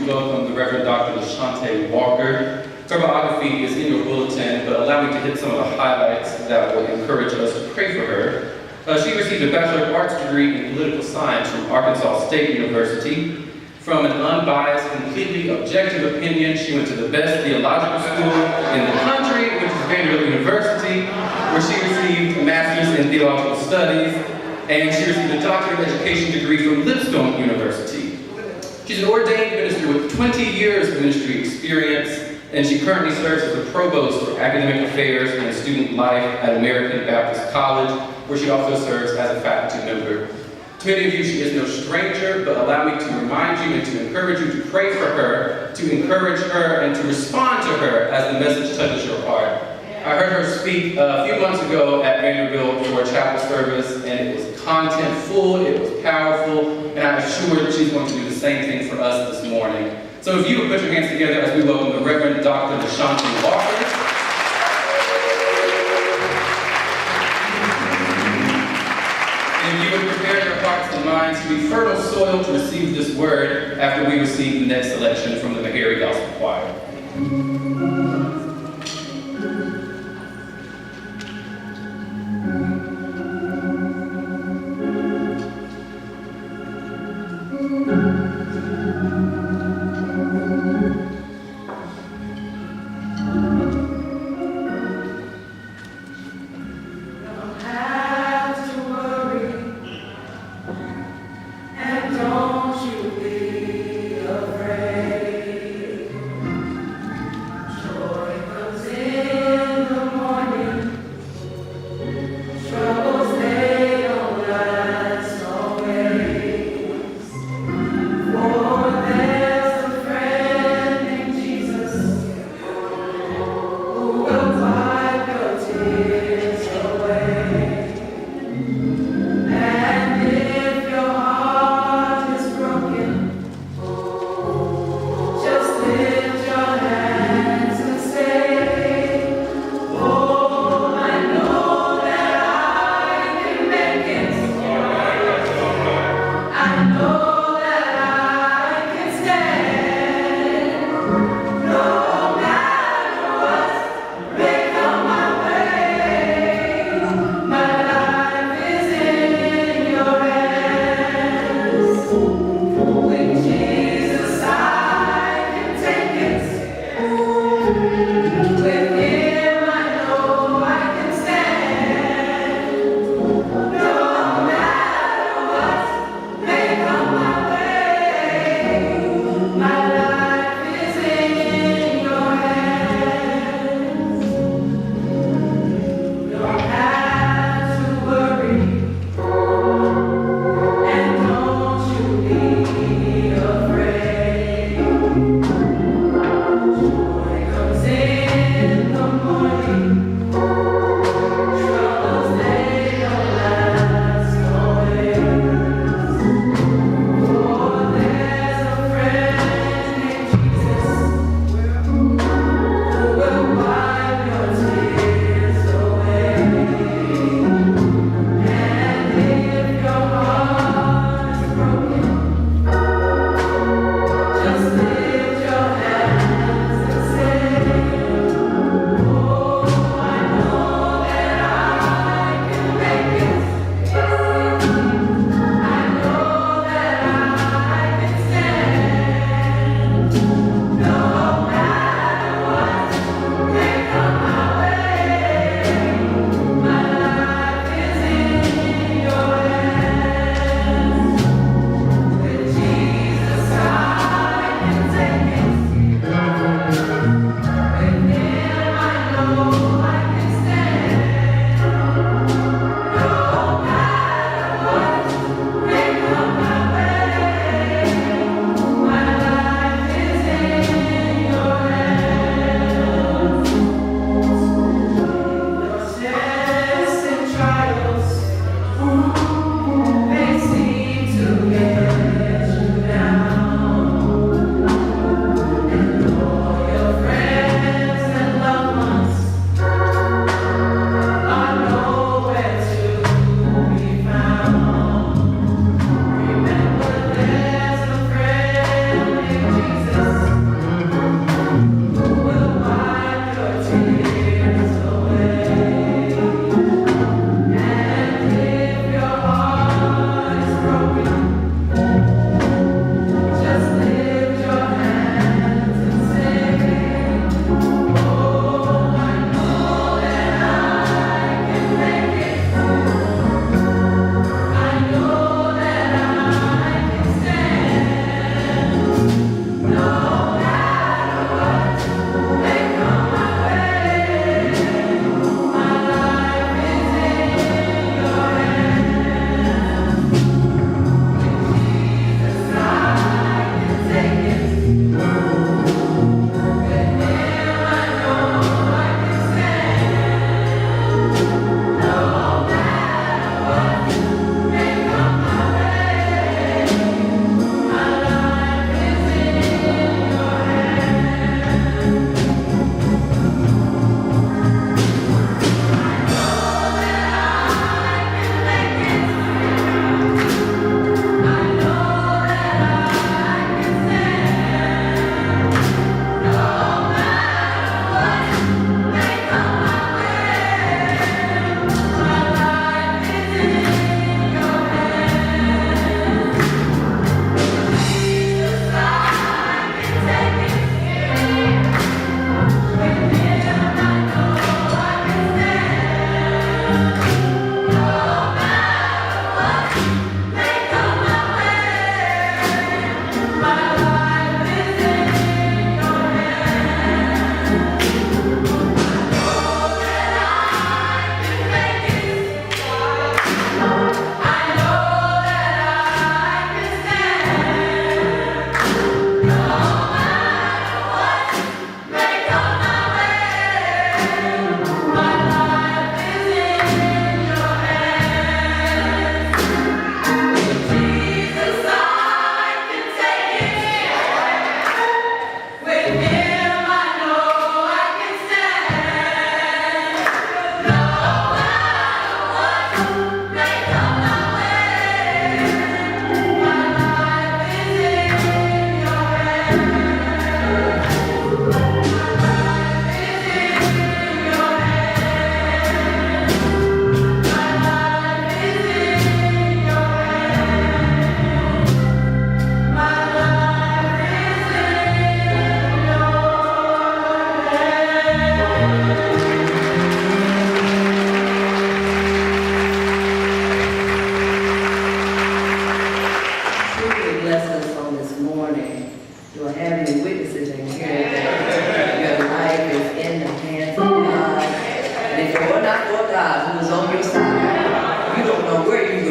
welcome the Reverend Dr. LaShante Walker. Her biography is in your bulletin, but allow me to hit some of the highlights that will encourage us to pray for her. She received a Bachelor of Arts degree in Political Science from Arkansas State University. From an unbiased, completely objective opinion, she went to the best theological school in the country, which is Vanderbilt University, where she received a master's in theological studies, and she received a doctorate of education degree from Lipscomb University. She's an ordained minister with 20 years of ministry experience, and she currently serves as the provost for academic affairs and student life at American Baptist College, where she also serves as a faculty member. To many of you, she is no stranger, but allow me to remind you and to encourage you to pray for her, to encourage her, and to respond to her as the message touches your heart. I heard her speak a few months ago at Vanderbilt for a chapel service, and it was content-full, it was powerful, and I'm sure that she's going to do the same thing for us this morning. So if you would put your hands together as we welcome the Reverend Dr. LaShante Walker. And you would prepare your hearts and minds to be fertile soil to receive this word after we receive the next selection from the Meharry Gospel Choir. Joy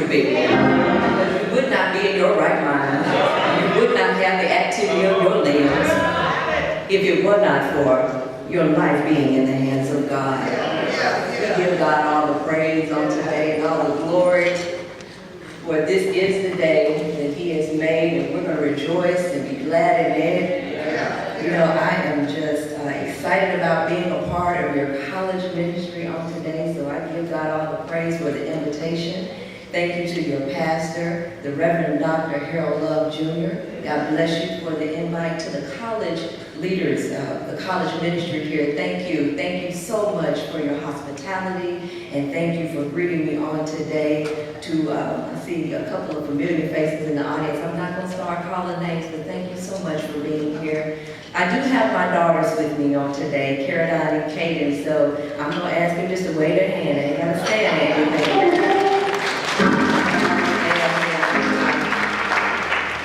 to be. Because you would not be in your right mind. You would not have the activity of your limbs if it were not for your life being in the hands of God. We give God all the praise on today and all the glory. For this is the day that He has made, and we're going to rejoice and be glad in it. You know, I am just excited about being a part of your college ministry on today, so I give God all the praise for the invitation. Thank you to your pastor, the Reverend Dr. Harold Love Jr. God bless you for the invite to the college leaders, the college ministry here. Thank you. Thank you so much for your hospitality, and thank you for greeting me on today. I see a couple of familiar faces in the audience. I'm not going to start calling names, but thank you so much for being here. I do have my daughters with me on today, Caroline and Kaden, so I'm going to ask them just to wave their hand. They ain't got to stand anything.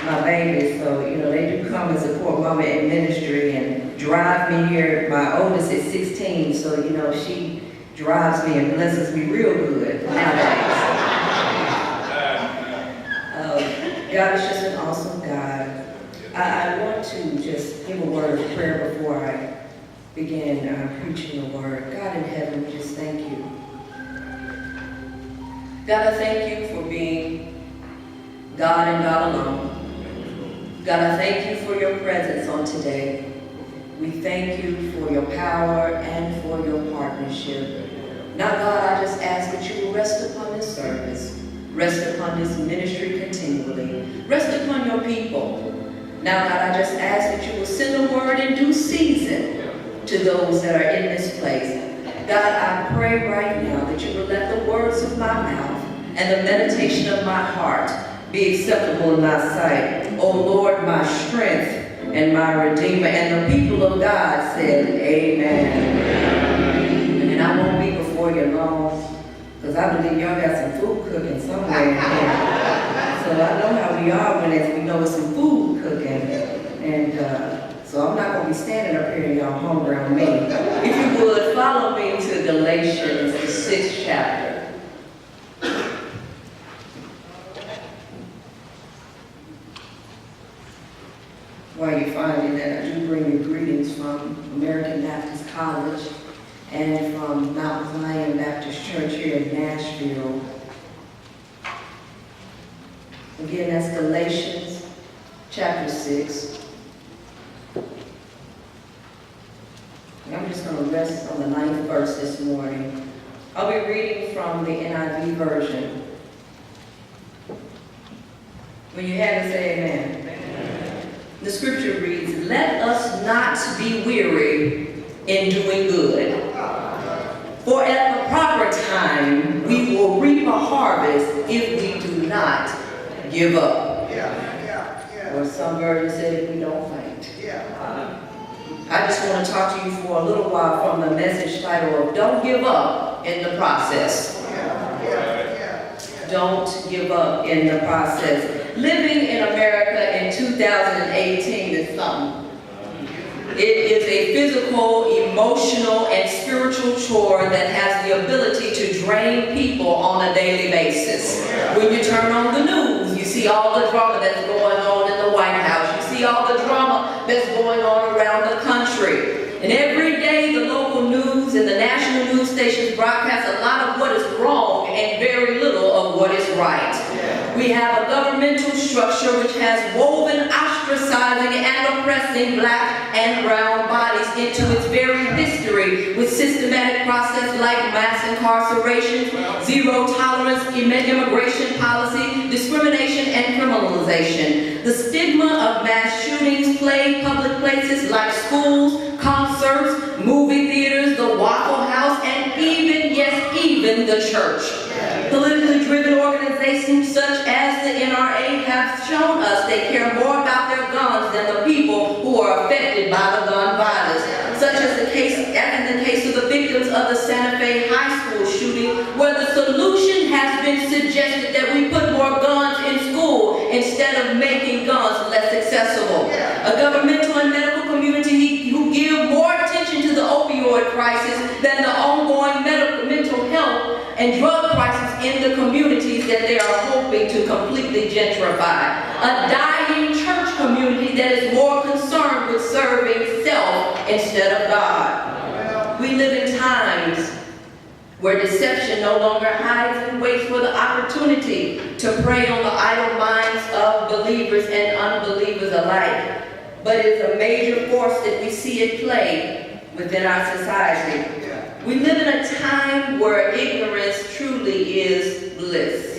My babies, so you know, they do come and support Mama in ministry and drive me here. My oldest is 16, so you know, she drives me and blesses me real good nowadays. God is just an awesome God. I want to just give a word of prayer before I begin preaching the word. God in heaven, we just thank you. God, I thank you for being God and God alone. God, I thank you for your presence on today. We thank you for your power and for your partnership. Now, God, I just ask that you will rest upon this service. Rest upon this ministry continually. Rest upon your people. Now, God, I just ask that you will send a word in due season to those that are in this place. God, I pray right now that you will let the words of my mouth and the meditation of my heart be acceptable in thy sight. O Lord, my strength and my redeemer. And the people of God said, amen. And I won't be before you long, because I believe y'all got some food cooking somewhere in here. So I know how we are when we know it's some food cooking. And so I'm not going to be standing up here and y'all hungry on me. If you would, follow me to Galatians, the 6th chapter. While you're finding that, I do bring you greetings from American Baptist College and from Mount Zion Baptist Church here in Nashville. Again, that's Galatians chapter 6. And I'm just going to rest on the 9th verse this morning. I'll be reading from the NIV version. When you have it, say amen. Amen. The scripture reads, "Let us not be weary in doing good. For at the proper time, we will reap a harvest if we do not give up." Or some versions said, if we don't faint. I just want to talk to you for a little while from the message title of Don't Give Up in the Process. Don't give up in the process. Living in America in 2018 is something. It is a physical, emotional, and spiritual chore that has the ability to drain people on a daily basis. When you turn on the news, you see all the drama that's going on in the White House. You see all the drama that's going on around the country. And every day the local news and the national news stations broadcast a lot of what is wrong and very little of what is right. We have a governmental structure which has woven ostracizing and oppressing black and brown bodies into its very history with systematic process like mass incarceration, zero tolerance immigration policy, discrimination, and criminalization. The stigma of mass shootings plague public places like schools, concerts, movie theaters, the Waffle House, and even, yes, even the church. Politically driven organizations such as the NRA have shown us they care more about their guns than the people who are affected by the gun violence, such as in the case of the victims of the Santa Fe High School shooting, where the solution has been suggested that we put more guns in school instead of making guns less accessible. A governmental and medical community who give more attention to the opioid crisis than the ongoing mental health and drug crisis in the communities that they are hoping to completely gentrify. A dying church community that is more concerned with serving self instead of God. We live in times where deception no longer hides and waits for the opportunity to prey on the idle minds of believers and unbelievers alike. But it is a major force that we see at play within our society. We live in a time where ignorance truly is bliss.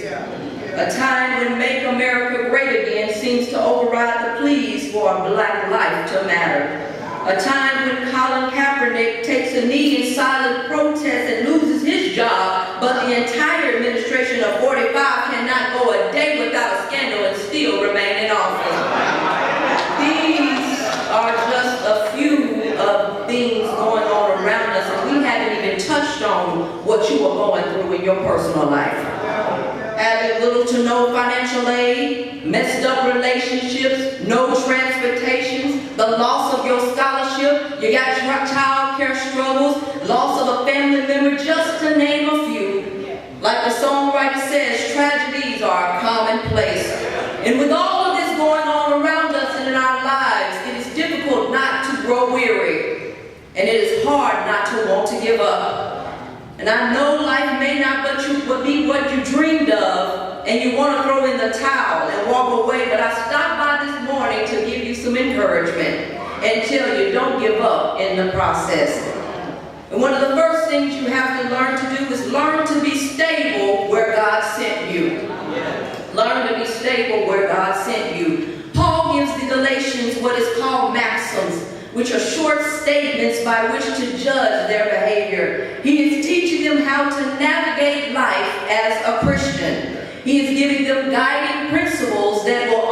A time when Make America Great Again seems to override the pleas for a black life to matter. A time when Colin Kaepernick takes a knee in silent protest and loses his job, but the entire administration of 45 cannot go a day without a scandal and still remain in office. These are just a few of things going on around us, and we haven't even touched on what you are going through in your personal life. Having little to no financial aid, messed up relationships, no transportations, the loss of your scholarship, you got child care struggles, loss of a family member, just to name a few. Like the songwriter says, tragedies are commonplace. And with all of this going on around us and in our lives, it is difficult not to grow weary. And it is hard not to want to give up. And I know life may not be what you dreamed of, and you want to throw in the towel and walk away, but I stopped by this morning to give you some encouragement and tell you don't give up in the process. And one of the first things you have to learn to do is learn to be stable where God sent you. Learn to be stable where God sent you. Paul gives the Galatians what is called maxims, which are short statements by which to judge their behavior. He is teaching them how to navigate life as a Christian. He is giving them guiding principles that will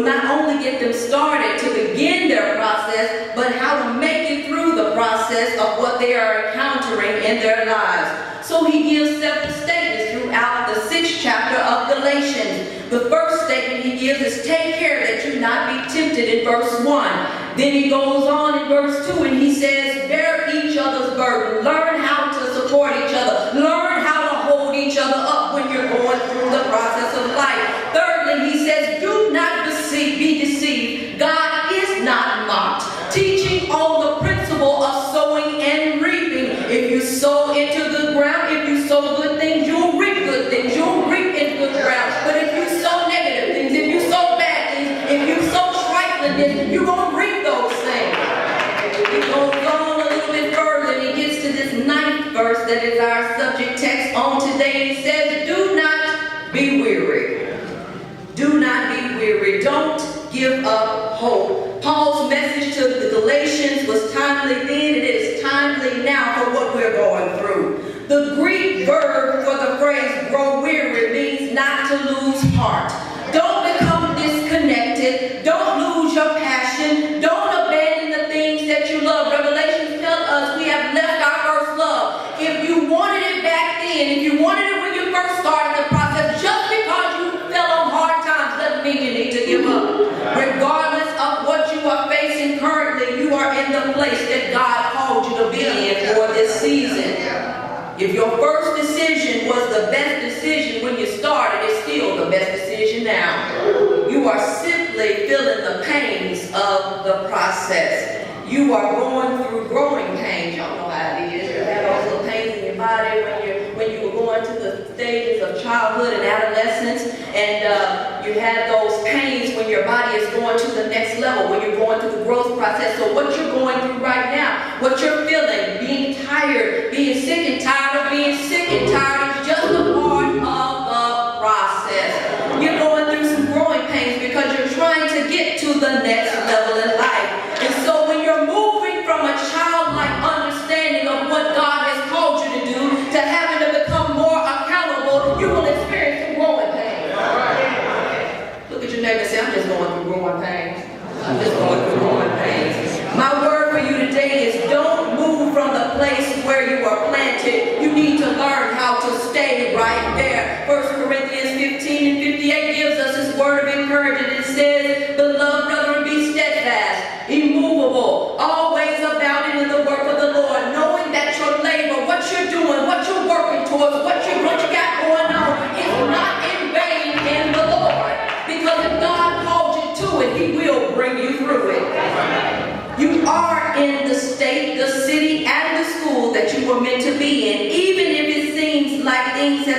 not only get them started to begin their process, but how to make it through the process of what they are encountering in their lives. So he gives several statements throughout the 6th chapter of Galatians. The first statement he gives is take care that you not be tempted in verse 1. Then he goes on in verse 2 and he says, bear each other's burden. Learn how to support each other. Learn how to hold each other up when you're going through the process of life. Thirdly, he says, do not be deceived. God is not mocked. Teaching on the principle of sowing and reaping. If you sow into good ground, if you sow good things, you'll reap good things. You'll reap in good ground. But if you sow negative things, if you sow bad things, if you sow triflingness, you're going to reap those things. He goes on a little bit further and he gets to this 9th verse that is our subject text on today. He says, do not be weary. Do not be weary. Don't give up hope. Paul's message to the Galatians was timely then. It is timely now for what we're going through. The Greek verb for the phrase grow weary means not to lose heart. Don't become disconnected. Don't lose your passion. Don't abandon the things that you love. Revelations tell us we have left our first love. If you wanted it back then, if you wanted it when you first started the process, just because you fell on hard times doesn't mean you need to give up. Regardless of what you are facing currently, you are in the place that God called you to be in for this season. If your first decision was the best decision when you started, it's still the best decision now. You are simply feeling the pains of the process. You are going through growing pains. Y'all know how it is. You have those little pains in your body when you were going to the stages of childhood and adolescence, and you have those pains when your body is going to the next level, when you're going through the growth process. So what you're going through right now, what you're feeling, being tired, being sick and tired of being sick and tired, is just a part of the process. You're going through some growing pains because you're trying to get to the next level in life. And so when you're moving from a childlike understanding of what God has called you to do to having to become more accountable, you will experience some growing pains. Look at your neighbor and say, I'm just going through growing pains. I'm just going through growing pains. My word for you today is don't move from the place where you are planted. You need to learn how to stay right there. 1 Corinthians 15 and 58 gives us this word of encouragement. It says, beloved brethren, be steadfast,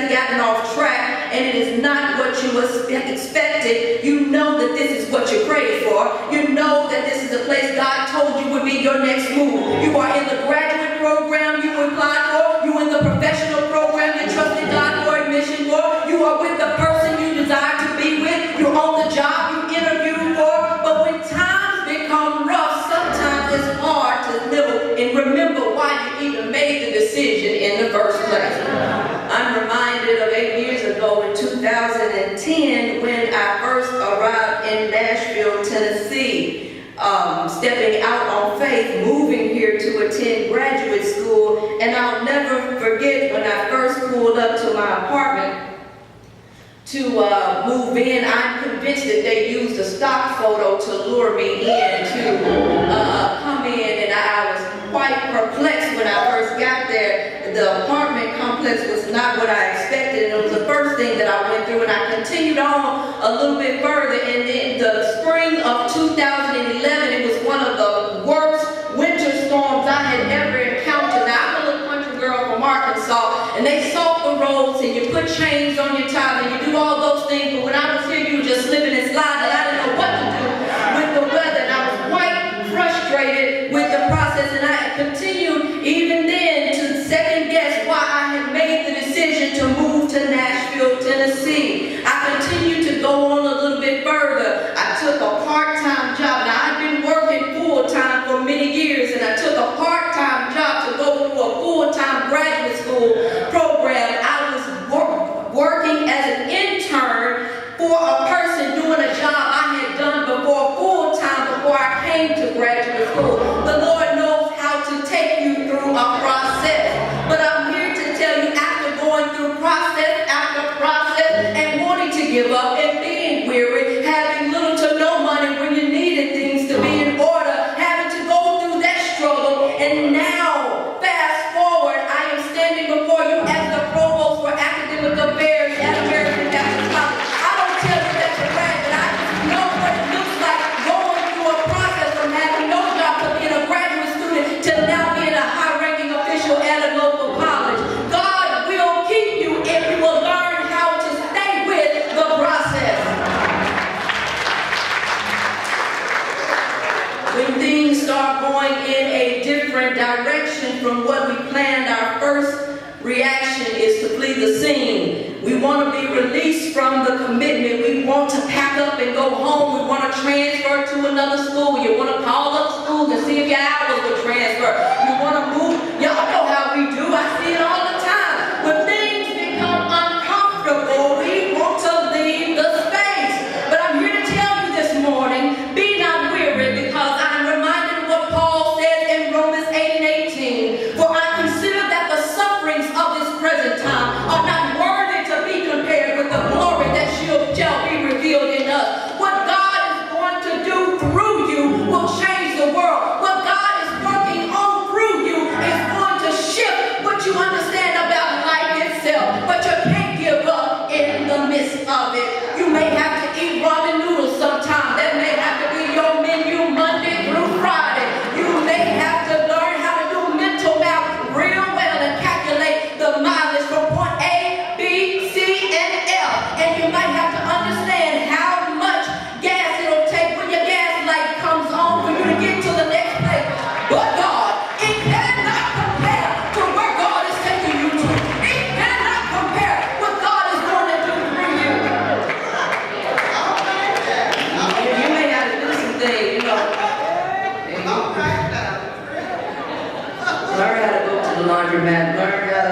hasn't gotten off track and it is not what you expected, you know that this is what you prayed for. You know that this is the place God told you would be your next move. You are in the graduate program you applied for. You in the professional program you trusted God for admission for. You are with the person you desire to be with. You're on the job you interviewed for. But when times become rough, sometimes it's hard to live and remember why you even made the decision in the first place. I'm reminded of 8 years ago in 2010 when I first arrived in Nashville, Tennessee. Stepping out on faith, moving here to attend graduate school, and I'll never forget when I first pulled up to my apartment to move in. I'm convinced that they used a stock photo to lure me in to come in, and I was quite perplexed when I first got there. The apartment complex was not what I expected, and it was the first thing that I went through, and I continued on a little bit further, and in the spring of 2011, it was one of the worst winter storms I had ever encountered. Now, I'm a little country girl from Arkansas, and they salt the roads, and you put chains on your tires, and you do all those things, but when I was here, you were just slipping and sliding, and I didn't know what to do with the weather, and I was quite frustrated with the process, and I continued even then to second guess why I had made the decision to move to Nashville, Tennessee. I continued to go on a little bit further. I took a part-time job. Now, I've been working full-time for many years, and I took a part-time job to go through a full-time graduate school program. I was working as an intern for a person doing a job I had done before full-time before I came to graduate school. The Lord knows how to take you through a process. But I'm here to tell you, after going through process after process and wanting to give up and being weary, having little to no money when you needed things to be in order, having to go through that struggle, and now, fast forward, I am standing before you as the provost for academic affairs at American Baptist College. I don't tell you that to brag, but I know what it looks like going through a process from having no job to being a graduate student to now being a high-ranking official at a local college. God will keep you if you will learn how to stay with the process. When things start going in a different direction from what we planned, our first reaction is to flee the scene. We want to be released from the commitment. We want to pack up and go home. We want to transfer to another school. You want to call up schools and see if your hours will transfer. You want to move. Y'all know how we do. I see it all the time. When things become uncomfortable, we want to leave the space. But I'm here to tell you this morning, be not weary, because I'm reminded of what Paul says in Romans 8:18. For I consider that the sufferings of this present time are not worthy to be compared with the glory that shall be revealed in us. What God is going to do through you will change the world. What God is working on through you is going to shift what you understand about life itself. But you can't give up in the midst of it. You may have to eat ramen noodles sometime. That may have to be your menu Monday through Friday. You may have to learn how to do mental math real well and calculate the mileage from point A, B, C, and F. And you might have to understand how much gas it'll take when your gas light comes on for you to get to the next place. But God, it cannot compare to where God is taking you to. It cannot compare what God is going to do through you. You may have to do some things, you know. Learn how to go to the laundromat. Learn how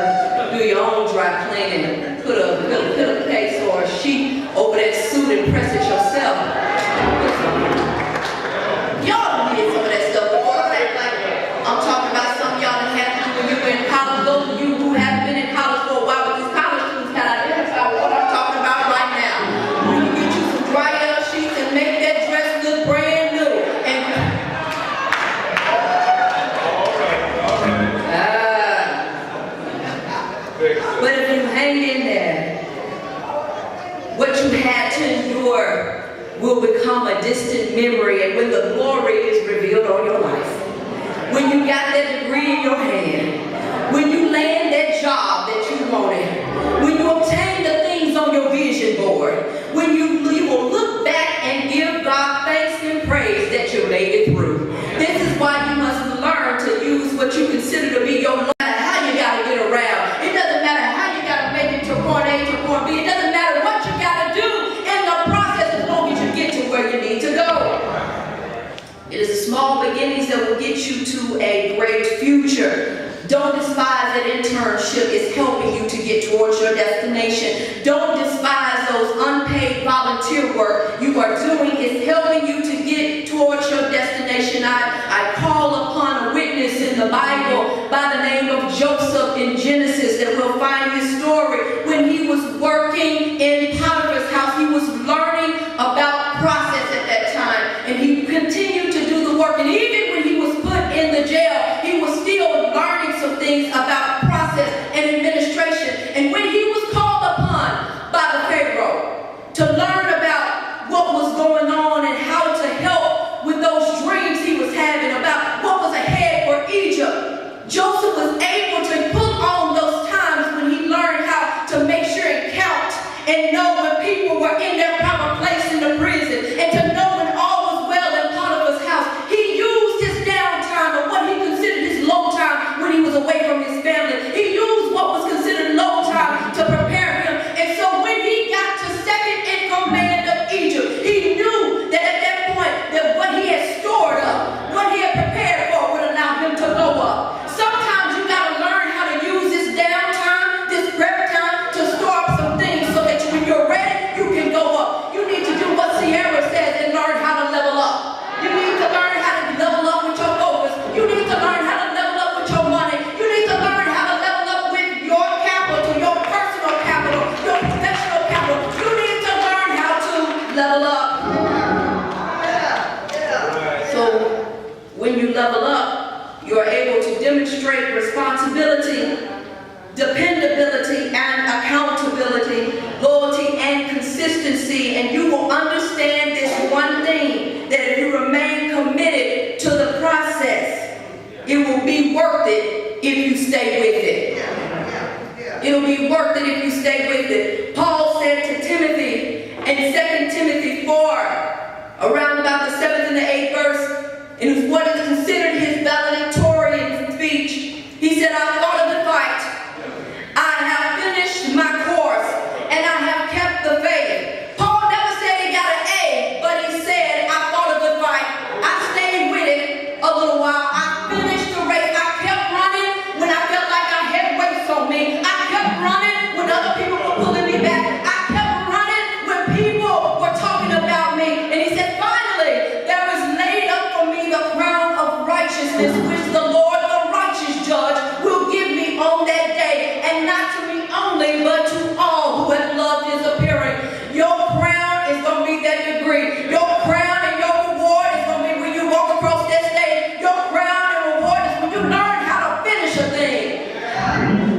to do your own dry cleaning. Put a pillowcase or a sheet over that suit and press it yourself. Y'all did some of that stuff before. I'm talking about something y'all done had to do when you were in college. Those of you who haven't been in college for a while, but these college students can identify with what I'm talking about right now. When you get you some dry sheets and make that dress look brand new. And but if you hang in there, what you had to endure will become a distant memory, and when the glory is revealed on your life, when you got that degree in your hand, when you land that job that you wanted, when you Don't despise that internship is helping you to get towards your destination. Don't despise those unpaid volunteer work you are doing. It's helping you to get towards your destination. I call upon a witness in the Bible by the name of Joseph in Genesis that we'll find his story. When he was working in Potiphar's house, he was learning about process at that time, and he continued to do the work. And even when he was put in the jail, he was still learning some things about process and administration. And when he was called upon by the Pharaoh to learn about what was going on and how to help with those dreams he was having about what was ahead for Egypt, Joseph was able to put on those times when he learned how to make sure and count and know when people were in their proper place in the prison, and to know when all was well in Potiphar's house. He used his downtime, or what he considered his low time when he was away from his family. He used what was considered low time to prepare him. And so when he got to second in command of Egypt, he knew that at that point that what he had stored up, what he had prepared for, would allow him to go up. Sometimes you got to learn how to use this downtime, this prep time, to store up some things so that when you're ready, you can go up. You need to do what Sierra says and learn how to level up. You need to learn how to level up with your focus. You need to learn how to level up with your money. You need to learn how to level up with your capital, your personal capital, your professional capital. You need to learn how to level up. So when you level up, you are able to demonstrate responsibility, dependability, and accountability, loyalty, and consistency. And you will understand this one thing, that if you remain committed to the process, it will be worth it if you stay with it. It'll be worth it if you stay with it. Paul said to Timothy in 2 Timothy 4, around about the 7th and the 8th verse, in what is considered his valedictorian speech, he said, I fought a good fight. I have finished my course, and I have kept the faith. Paul never said he got an A, but he said, I fought a good fight. I stayed with it a little while. I finished the race. I kept running when I felt like I had weights on me. I kept running when other people were pulling me back. I kept running when people were talking about me. And he said, finally, there is laid up for me the crown of righteousness, which the Lord, the righteous judge, will give me on that day, and not to me only, but to all who have loved his appearing. Your crown is going to be that degree. Your crown and your reward is going to be when you walk across that stage. Your crown and reward is when you learn how to finish a thing.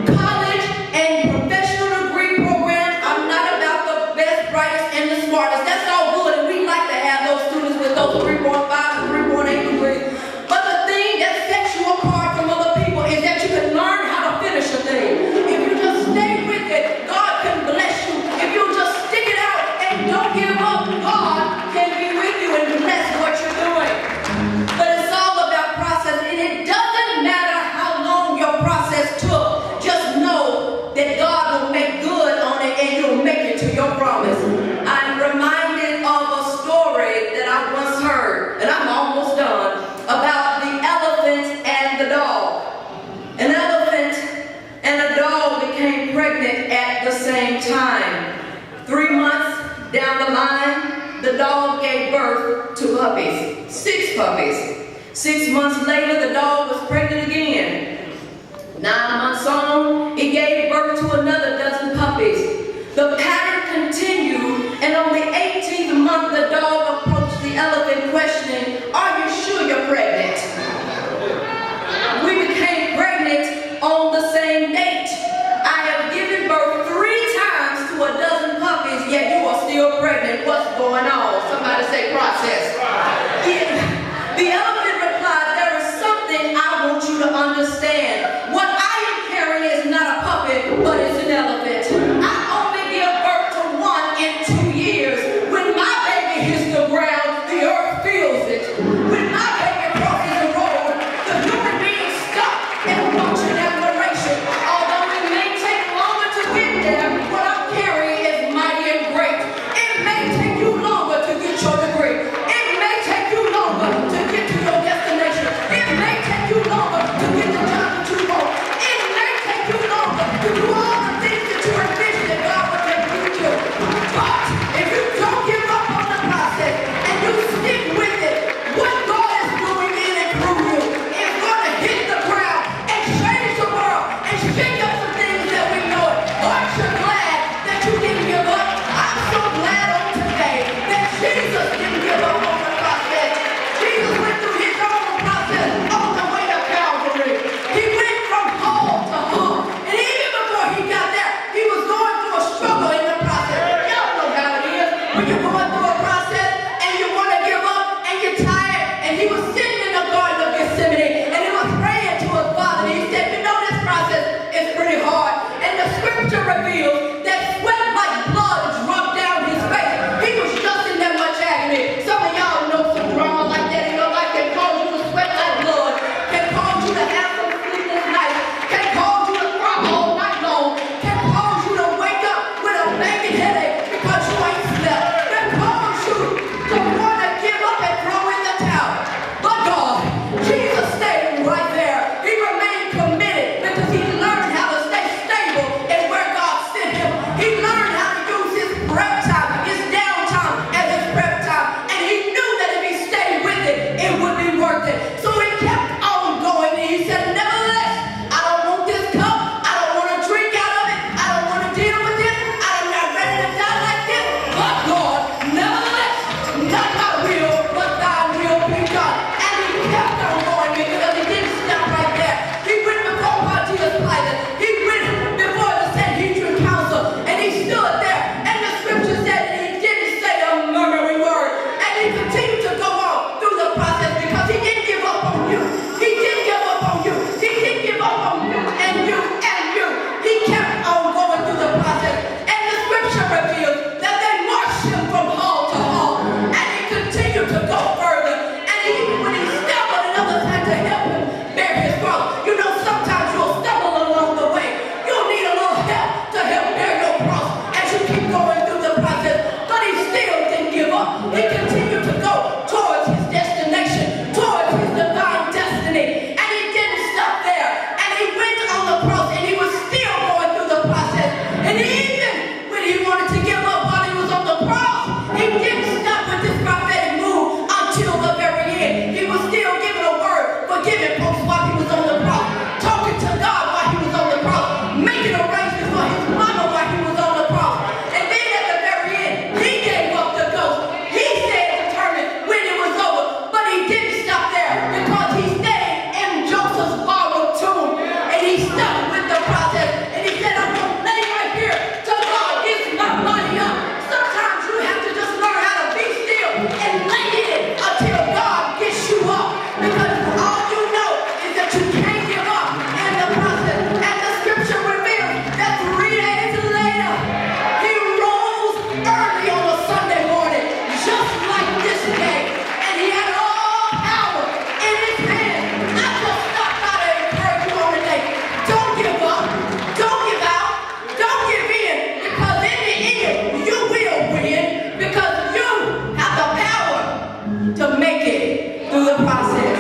College and professional degree programs are not about the best, brightest, and the smartest. That's all good, and we like to have those students with those 3.5 and 3.8 degrees. But the thing that sets you apart from other people is that you can learn how to finish a thing. If you just stay with it, God can bless you. If you just stick it out and don't give up, God can be with you and bless what you're doing. But it's all about process, and it doesn't matter how long your process took. Just know that God will make good on it, and you'll make it to your promise. I'm reminded of a story that I once heard, and I'm almost done, about the elephant and the dog. An elephant and a dog became pregnant at the same time. 3 months down the line, the dog gave birth to puppies, 6 puppies. 6 months later, the dog was pregnant again. 9 months on, it gave birth to another dozen puppies. The pattern continued, and on the 18th month, the dog approached the elephant questioning, are you sure you're pregnant? We became pregnant on the same date. I have given birth 3 times to a dozen puppies, yet you are still pregnant. What's going on? Somebody say process. The elephant replied, there is something I want you to understand. What I am carrying is not a puppet, but it's an elephant. I only give birth to 1 in 2 years. When my baby hits the ground, the earth feels it. When my baby crosses the road, the human being stop and function admiration. Although it may take longer to get there, what I'm carrying is mighty and great. It may take you longer to get your degree. It when you're going through a process and you want to give up and you're tired. And he was sitting in the Garden of Gethsemane and he was praying to his Father. And he said, you know, this process is pretty hard. And the scripture reveals that sweat like blood dropped down his face. He was just in that much agony. Some of y'all know some drama like that in your life can cause you to sweat like blood, can cause you to have some sleepless nights, can cause you to cry all night long, can cause you to wake up with a banging headache because you ain't slept, can cause you to want to give up and throw in the towel. But God, Jesus stayed right there. He remained committed because he learned how to stay stable in where God sent him. He learned how to use his prep time, his downtime as his prep time. And he knew that if he stayed with it, it would be worth it. So he kept on going and he said, nevertheless, I don't want this cup. I don't want to drink out of it. I don't want to deal with this. I'm not ready to die like this. But God, nevertheless, not my will, but thy will be done. And he kept on going because he didn't stop right there. He went before Pontius Pilate. He went before the Sanhedrin council. And he stood there. And the scripture said that he didn't say a murmuring word. And he continued to go on through the process because he didn't give up on you. He didn't give up on you. He didn't give up on you and you and you. He kept on going through the process. And the scripture reveals that they marched him from hall to hall. And he continued to go further. And even when he stumbled, another time to help him bear his cross. You know, sometimes you'll stumble along the way. You'll need a little help to help bear your cross as you keep going through the process. But he still didn't give up. He continued to go towards his destination, towards his divine destiny. And he didn't stop there. And he went on the cross and he was still going through the process. And even when he wanted to give up while he was on the cross, he didn't stop with this prophetic move until the very end. He was still giving a word, forgiving folks while he was on the cross, talking to God while he was on the cross, making arrangements for his mama while he was on the cross. And then at the very end, he gave up the ghost. He stayed determined when it was over, but he didn't stop there because he stayed in Joseph's borrowed tomb. And he stuck with the process. And he said, I'm going to lay right here till God gets my money up. Sometimes you have to just learn how to be still and lay in it until God gets you up. Because all you know is that you can't give up in the process. And the scripture reveals that 3 days later, he rose early on a Sunday morning, just like this day. And he had all power in his hand. I just stopped by to encourage you on today. Don't give up. Don't give out. Don't give in. Because in the end, you will win. Because you have the power to make it through the process.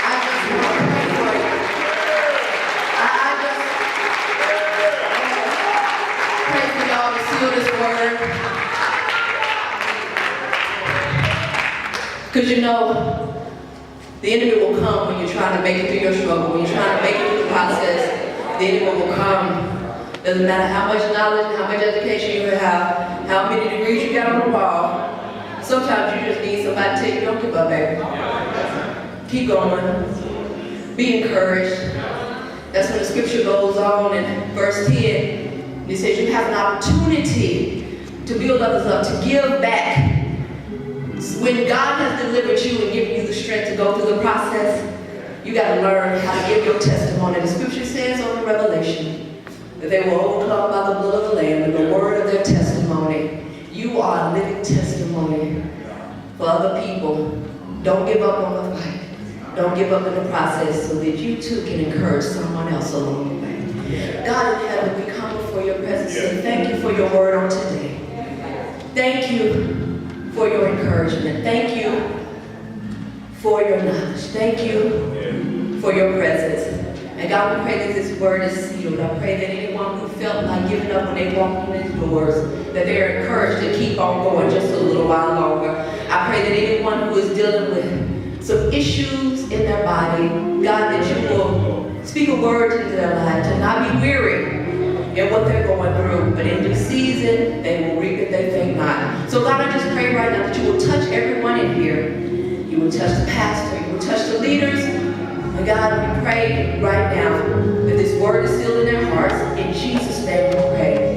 I just want to pray for you. I just pray for y'all to seal this word. Because you know, the enemy will come when you're trying to make it through your struggle, when you're trying to make it through the process. The enemy will come. Doesn't matter how much knowledge, how much education you have, how many degrees you got on the wall. Sometimes you just need somebody to tell you, don't give up, baby. Keep going. Be encouraged. That's when the scripture goes on in verse 10. It says you have an opportunity to build others up, to give back. When God has delivered you and given you the strength to go through the process, you got to learn how to give your testimony. The scripture says on the Revelation that they were overcome by the blood of the Lamb and the word of their testimony. You are a living testimony for other people. Don't give up on the fight. Don't give up in the process so that you too can encourage someone else along the way. God in heaven, we come before your presence and thank you for your word on today. Thank you for your encouragement. Thank you for your knowledge. Thank you for your presence. And God, we pray that this word is sealed. I pray that anyone who felt like giving up when they walked in these doors, that they're encouraged to keep on going just a little while longer. I pray that anyone who is dealing with some issues in their body, God, that you will speak a word into their life, to not be weary in what they're going through, but in due season, they will reap if they think not. So God, I just pray right now that you will touch everyone in here. You will touch the pastor, you will touch the leaders, But God, we pray right now that this word is still in their hearts. In Jesus' name we pray.